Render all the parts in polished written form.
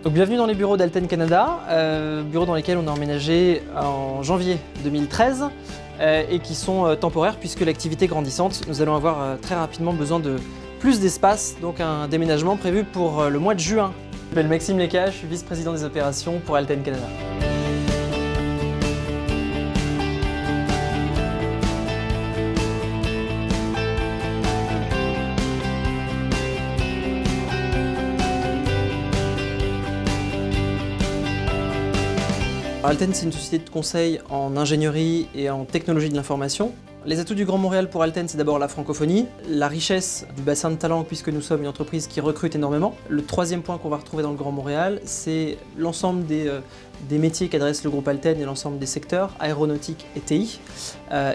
Donc bienvenue dans les bureaux d'Alten Canada, bureaux dans lesquels on a emménagé en janvier 2013 et qui sont temporaires puisque l'activité est grandissante. Nous allons avoir très rapidement besoin de plus d'espace, donc un déménagement prévu pour le mois de juin. Je m'appelle Maxime Leca, je suis vice-président des opérations pour Alten Canada. Alten, c'est une société de conseil en ingénierie et en technologie de l'information. Les atouts du Grand Montréal pour Alten, c'est d'abord la francophonie, la richesse du bassin de talent puisque nous sommes une entreprise qui recrute énormément. Le troisième point qu'on va retrouver dans le Grand Montréal, c'est l'ensemble des métiers qu'adresse le groupe Alten et l'ensemble des secteurs, aéronautique et TI.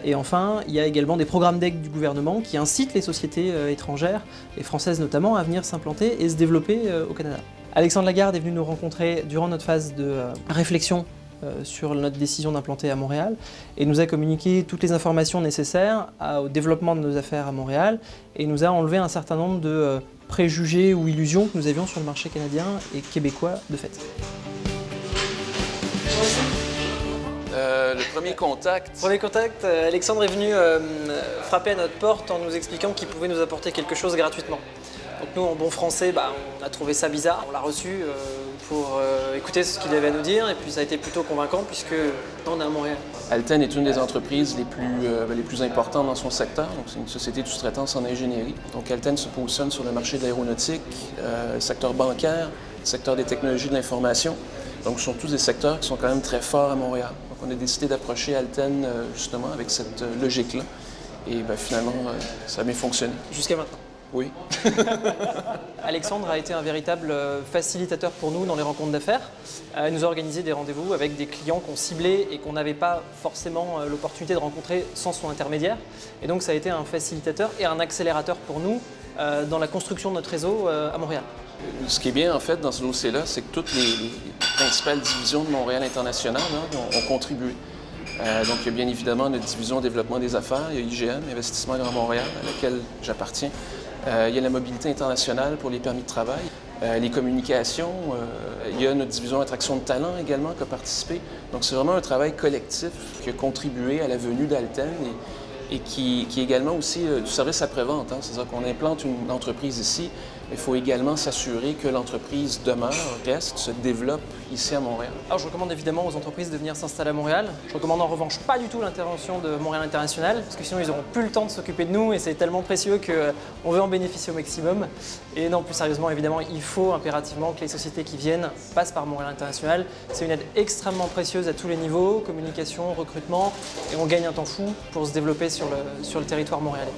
Et enfin, il y a également des programmes d'aide du gouvernement qui incitent les sociétés étrangères, et françaises notamment, à venir s'implanter et se développer au Canada. Alexandre Lagarde est venu nous rencontrer durant notre phase de réflexion sur notre décision d'implanter à Montréal et nous a communiqué toutes les informations nécessaires au développement de nos affaires à Montréal et nous a enlevé un certain nombre de préjugés ou illusions que nous avions sur le marché canadien et québécois de fait. Le premier contact. Alexandre est venu frapper à notre porte en nous expliquant qu'il pouvait nous apporter quelque chose gratuitement. Donc nous, en bon français, on a trouvé ça bizarre. On l'a reçu pour écouter ce qu'il avait à nous dire et puis ça a été plutôt convaincant puisque on est à Montréal. Alten est une des entreprises les plus importantes dans son secteur. Donc c'est une société de sous-traitance en ingénierie. Donc Alten se positionne sur le marché de l'aéronautique, secteur bancaire, secteur des technologies de l'information. Donc ce sont tous des secteurs qui sont quand même très forts à Montréal. Donc on a décidé d'approcher Alten justement avec cette logique-là. Et finalement, ça a bien fonctionné. Jusqu'à maintenant. Oui. Alexandre a été un véritable facilitateur pour nous dans les rencontres d'affaires. Il nous a organisé des rendez-vous avec des clients qu'on ciblait et qu'on n'avait pas forcément l'opportunité de rencontrer sans son intermédiaire. Et donc ça a été un facilitateur et un accélérateur pour nous dans la construction de notre réseau à Montréal. Ce qui est bien en fait dans ce dossier-là, c'est que toutes les principales divisions de Montréal International ont contribué. Donc il y a bien évidemment notre division développement des affaires, il y a IGM, Investissement Grand Montréal, à laquelle j'appartiens. Il y a la mobilité internationale pour les permis de travail, les communications, il y a notre division attraction de talent également qui a participé. Donc c'est vraiment un travail collectif qui a contribué à la venue d'Alten et qui est également aussi du service après-vente. C'est-à-dire qu'on implante une entreprise ici, il faut également s'assurer que l'entreprise demeure, reste, se développe ici à Montréal. Alors je recommande évidemment aux entreprises de venir s'installer à Montréal. Je recommande en revanche pas du tout l'intervention de Montréal International parce que sinon ils n'auront plus le temps de s'occuper de nous et c'est tellement précieux qu'on veut en bénéficier au maximum. Et non, plus sérieusement évidemment, il faut impérativement que les sociétés qui viennent passent par Montréal International. C'est une aide extrêmement précieuse à tous les niveaux, communication, recrutement, et on gagne un temps fou pour se développer sur le territoire montréalais.